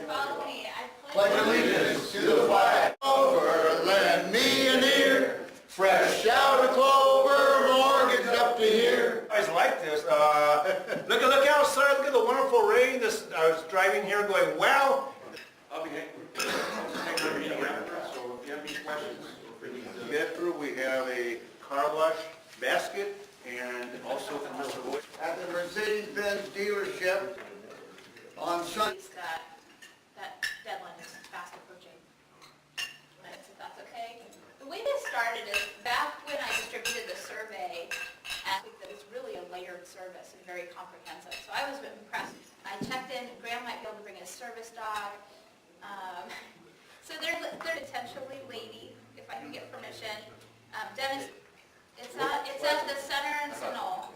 Follow me. I Pledge allegiance to the flag. Over, lend me an ear. Fresh out of Clover, mortgage up to here. I just like this. Look outside. Look at the wonderful rain. I was driving here going, wow. I'll be hanging our meeting after. So if you have any questions, to get through, we have a car wash basket and also from Mr. Boyd. At the Mercedes-Benz dealership on Sunday. that deadline is fast approaching. If that's okay. The way this started is back when I distributed the survey, that was really a layered service and very comprehensive. So I was impressed. I checked in. Graham might be able to bring a service dog. So they're potentially lady, if I can get permission. Dennis, it's at the center in Sonoma.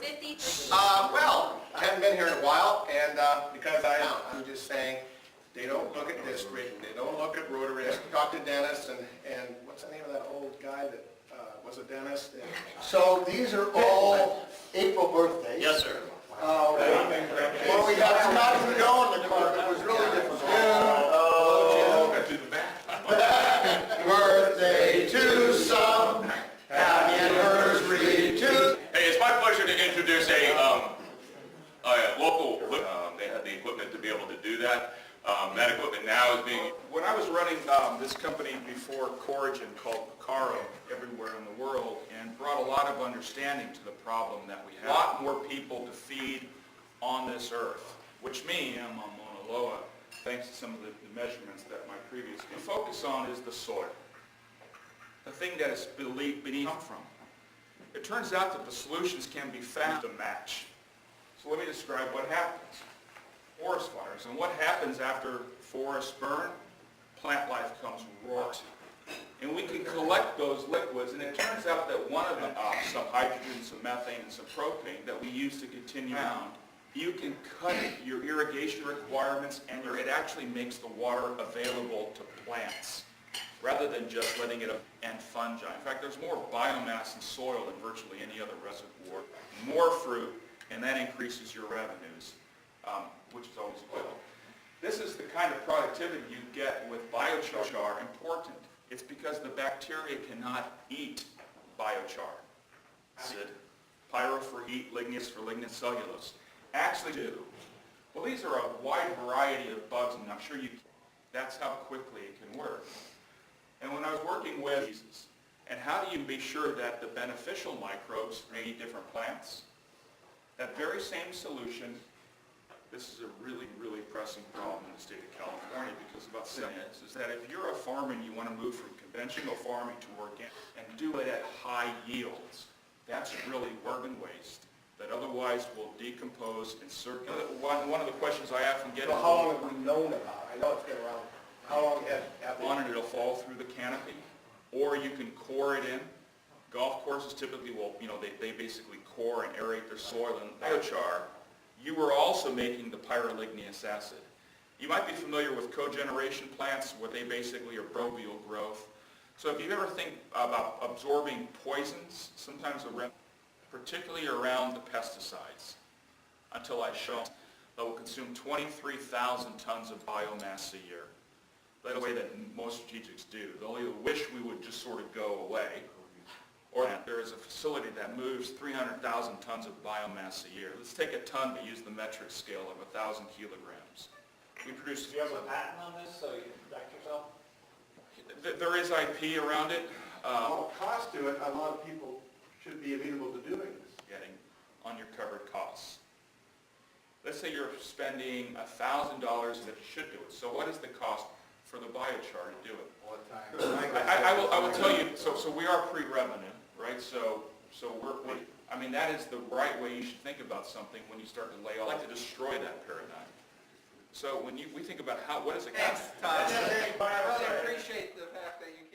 53. Well, I haven't been here in a while, and because I'm just saying, they don't look at district, they don't look at Rotary. Talk to Dennis, and what's the name of that old guy that was a dentist? So these are all April birthdays. Yes, sir. Well, we got Scott Trudeau in the car. It was really difficult. Birthday to some, happy anniversary to... Hey, it's my pleasure to introduce a local, they had the equipment to be able to do that. That equipment now is being... When I was running this company before Corrigan called Picaro everywhere in the world and brought a lot of understanding to the problem that we have. A lot more people to feed on this earth, which me, I'm on Mauna Loa, thanks to some of the measurements that my previous focus on is the soil. The thing that is beneath from. It turns out that the solutions can be found to match. So let me describe what happens. Forest fires, and what happens after forests burn? Plant life comes roaring. And we can collect those liquids, and it turns out that one of them, some hydrogen, some methane, and some propane that we use to continue on, you can cut your irrigation requirements, and it actually makes the water available to plants, rather than just letting it and fungi. In fact, there's more biomass in soil than virtually any other reservoir, more fruit, and that increases your revenues, which is always good. This is the kind of productivity you get with biochar important. It's because the bacteria cannot eat biochar. Acid, pyro for heat, lignin for lignin cellulose. Actually do. Well, these are a wide variety of bugs, and I'm sure that's how quickly it can work. And when I was working with diseases, and how do you be sure that the beneficial microbes eat different plants? That very same solution, this is a really, really pressing problem in the state of California because about is that if you're a farmer and you want to move from conventional farming to organic and do it at high yields, that's really urban waste that otherwise will decompose and circulate. One of the questions I often get is, how long have we known about it? I know it's been around. How long have on it, it'll fall through the canopy, or you can core it in. Golf courses typically will, they basically core and aerate their soil in biochar. You were also making the pyroligneous acid. You might be familiar with cogeneration plants where they basically are microbial growth. So if you ever think about absorbing poisons, sometimes particularly around the pesticides, until I show them, that will consume 23,000 tons of biomass a year. That's the way that most strategics do. They'll either wish we would just sort of go away, or there is a facility that moves 300,000 tons of biomass a year. Let's take a ton to use the metric scale of 1,000 kilograms. We produce... Do you have a patent on this so you can protect yourself? There is IP around it. Well, cost to it, a lot of people should be amenable to doing this. Getting on your covered costs. Let's say you're spending $1,000 that you should do it. So what is the cost for the biochar to do it? I will tell you, so we are pre-revenue, right? So that is the right way you should think about something when you start to lay off. I like to destroy that paradigm. So when we think about what is it? Thanks, Todd. I really appreciate the fact that you